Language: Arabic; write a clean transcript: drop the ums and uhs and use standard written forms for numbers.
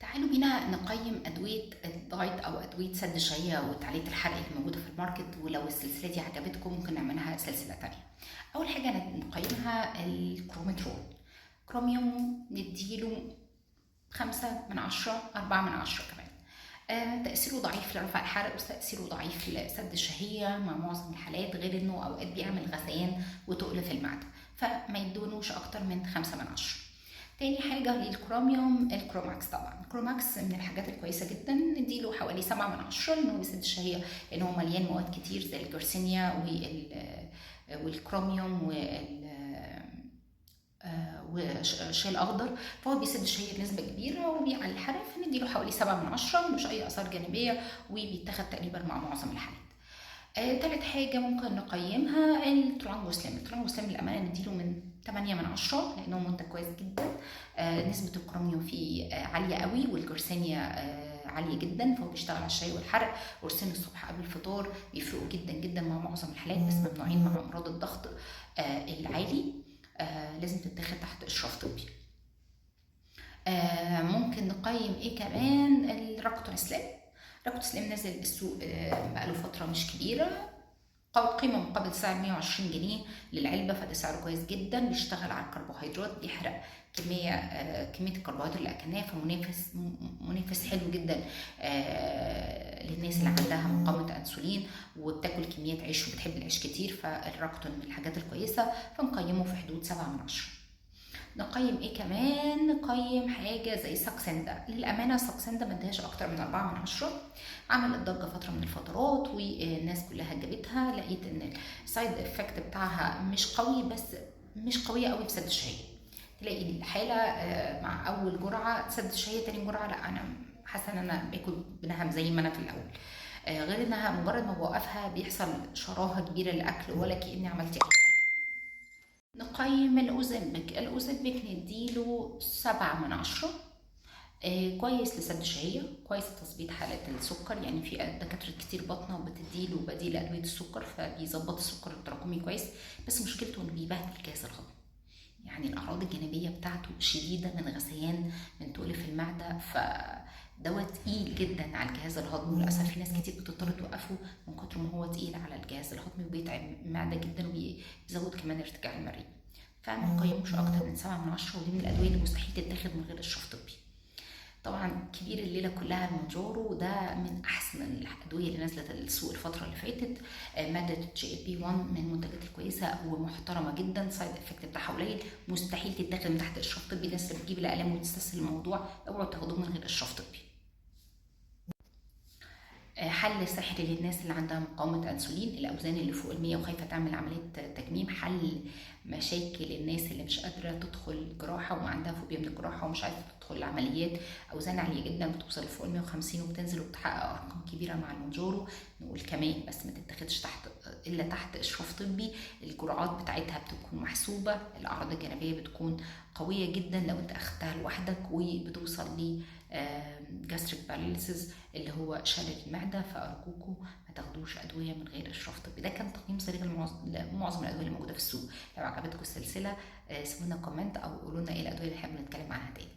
تعالوا بينا نقيم أدوية الدايت أو أدوية سد الشهية وتعلية الحرق اللي موجودة في الماركت، ولو السلسلة دي عجبتكم ممكن نعملها سلسلة تانية. أول حاجة نقيمها الكروميترول. كروميوم نديله 5/10، 4/10 كمان. تأثيره ضعيف لرفع الحرق وتأثيره ضعيف لسد الشهية مع معظم الحالات، غير إنه أوقات بيعمل غثيان وتقل في المعدة، فما يدونوش أكتر من 5/10. تاني حاجة للكروميوم الكروماكس. طبعا الكروماكس من الحاجات الكويسة جدا، نديله حوالي 7/10 لأنه بيسد الشهية، لأن هو مليان مواد كتير زي الجرسينيا والكروميوم والشاي الأخضر، فهو بيسد الشهية بنسبة كبيرة وبيعلي الحرق، فنديله حوالي 7/10، ملوش أي آثار جانبية وبيتاخد تقريبا مع معظم الحالات. تالت حاجة ممكن نقيمها الترانجوسليم. الترانجوسليم للأمانة نديله من 8/10 لأنه منتج كويس جدا. نسبة الكروميوم فيه عالية قوي، والجرسينيا عالية جدا، فهو بيشتغل على الشاي والحرق. قرصين الصبح قبل الفطار بيفرقوا جدا جدا مع معظم الحالات، بس ممنوعين مع أمراض الضغط العالي. لازم تتاخد تحت إشراف طبي. ممكن نقيم ايه كمان؟ الراكتونسلام. راكتونسلام نازل السوق بقاله فترة مش كبيرة، قيمة مقابل سعر 120 جنيه للعلبة، فده سعره كويس جدا. بيشتغل على الكربوهيدرات، بيحرق كمية الكربوهيدرات اللي أكلناها، فمنافس حلو جدا للناس اللي عندها مقاومة أنسولين وبتاكل كميات عيش وبتحب العيش كتير، فالراكتون من الحاجات الكويسة، فنقيمه في حدود 7/10. نقيم ايه كمان؟ نقيم حاجه زي ساكسندا. للامانه ساكسندا ما ادهاش اكتر من 4/10. عملت ضجه فتره من الفترات والناس كلها جابتها، لقيت ان السايد افكت بتاعها مش قوي، بس مش قويه قوي في سد الشهيه. تلاقي الحاله مع اول جرعه سد الشهيه، تاني جرعه لا، انا حاسه ان انا باكل بنهم زي ما انا في الاول. غير انها مجرد ما بوقفها بيحصل شراهه كبيره للاكل، ولا كاني عملت نقيم الأوزمبيك نديله 7/10. كويس لسد الشهية، كويس لتظبيط حالة السكر، يعني في دكاترة كتير بطنة بتديله بديل أدوية السكر، فبيظبط السكر التراكمي كويس، بس مشكلته إنه بيبهدل الجهاز الهضمي. يعني الأعراض الجانبية بتاعته شديدة، من غثيان، من تقل في المعدة، دوت تقيل جدا على الجهاز الهضمي. وللأسف في ناس كتير بتضطر توقفه من كتر ما هو تقيل على الجهاز الهضمي، وبيتعب المعدة جدا وبيزود كمان ارتجاع المريء. فما نقيموش أكتر من 7/10، ودي من الأدوية اللي مستحيل تتاخد من غير إشراف طبي. طبعا كبير الليله كلها المونجارو، ده من احسن الادويه اللي نزلت السوق الفتره اللي فاتت. ماده GLP-1 من المنتجات الكويسه ومحترمه جدا، سايد افكت بتاعها قليل، مستحيل تتاخد من تحت اشراف طبي. الناس اللي بتجيب الالام وتستسهل الموضوع اوعوا تاخدوه من غير اشراف طبي. حل سحري للناس اللي عندها مقاومة أنسولين، الأوزان اللي فوق 100 وخايفة تعمل عملية تكميم. حل مشاكل الناس اللي مش قادرة تدخل جراحة وما عندها فوبيا من الجراحة ومش عايزة تدخل العمليات. أوزان عالية جدا بتوصل لفوق 150 وبتنزل وبتحقق أرقام كبيرة مع المونجارو. نقول كمان بس ما تتاخدش إلا تحت إشراف طبي. الجرعات بتاعتها بتكون محسوبة، الأعراض الجانبية بتكون قوية جدا لو أنت أخدتها لوحدك، وبتوصل ل جاستريك باراليسيس اللي هو شلل المعده. فارجوكم ما تاخدوش ادويه من غير اشراف طبي. ده كان تقييم سريع لمعظم الادويه اللي موجوده في السوق. لو عجبتكم السلسله سيبوا لنا كومنت او قولوا لنا ايه الادويه اللي حابين نتكلم عنها تاني.